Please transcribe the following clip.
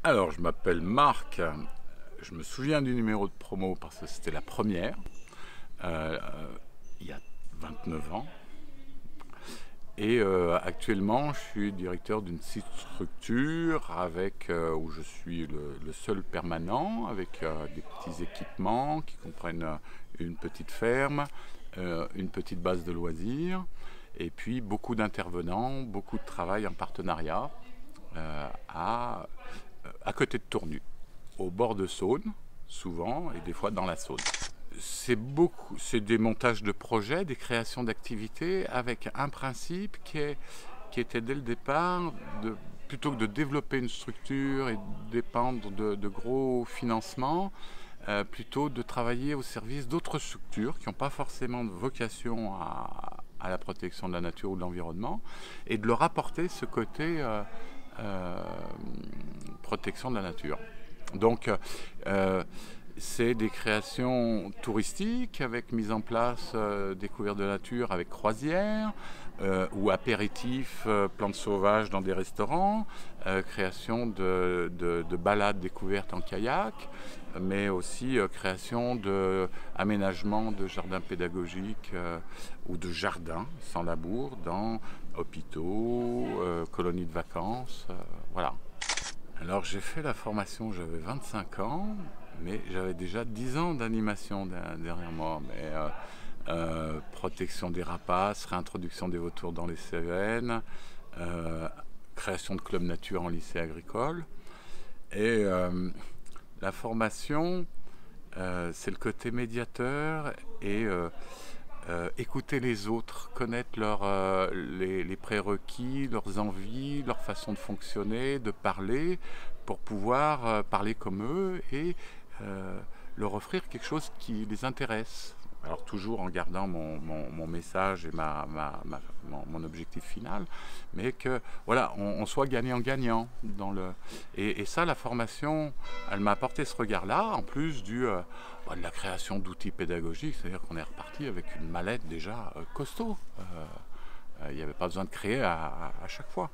Alors, je m'appelle Marc. Je me souviens du numéro de promo parce que c'était la première, euh, il y a 29 ans. Et actuellement, je suis directeur d'une petite structure où je suis le seul permanent, avec des petits équipements qui comprennent une petite ferme, une petite base de loisirs, et puis beaucoup d'intervenants, beaucoup de travail en partenariat euh, à, à côté de Tournu, au bord de Saône, souvent, et des fois dans la Saône. C'est des montages de projets, des créations d'activités avec un principe qui était dès le départ, plutôt que de développer une structure et dépendre de gros financements, plutôt de travailler au service d'autres structures qui n'ont pas forcément de vocation à la protection de la nature ou de l'environnement, et de leur apporter ce côté euh, protection de la nature. Donc, c'est des créations touristiques avec mise en place découverte de nature avec croisière ou apéritifs, plantes sauvages dans des restaurants, création de balades découvertes en kayak, mais aussi création d'aménagements de jardins pédagogiques ou de jardins sans labour dans hôpitaux, colonies de vacances, voilà. Alors j'ai fait la formation, j'avais 25 ans, mais j'avais déjà 10 ans d'animation derrière moi. Protection des rapaces, réintroduction des vautours dans les Cévennes, euh, création de clubs nature en lycée agricole. Et la formation, c'est le côté médiateur et écouter les autres, connaître les prérequis, leurs envies, leur façon de fonctionner, de parler, pour pouvoir parler comme eux et euh, leur offrir quelque chose qui les intéresse. Alors toujours en gardant mon message et mon objectif final, mais que voilà, on soit gagnant-gagnant et ça, la formation, elle m'a apporté ce regard-là, en plus de la création d'outils pédagogiques, c'est-à-dire qu'on est reparti avec une mallette déjà costaud. Il n'y avait pas besoin de créer à chaque fois.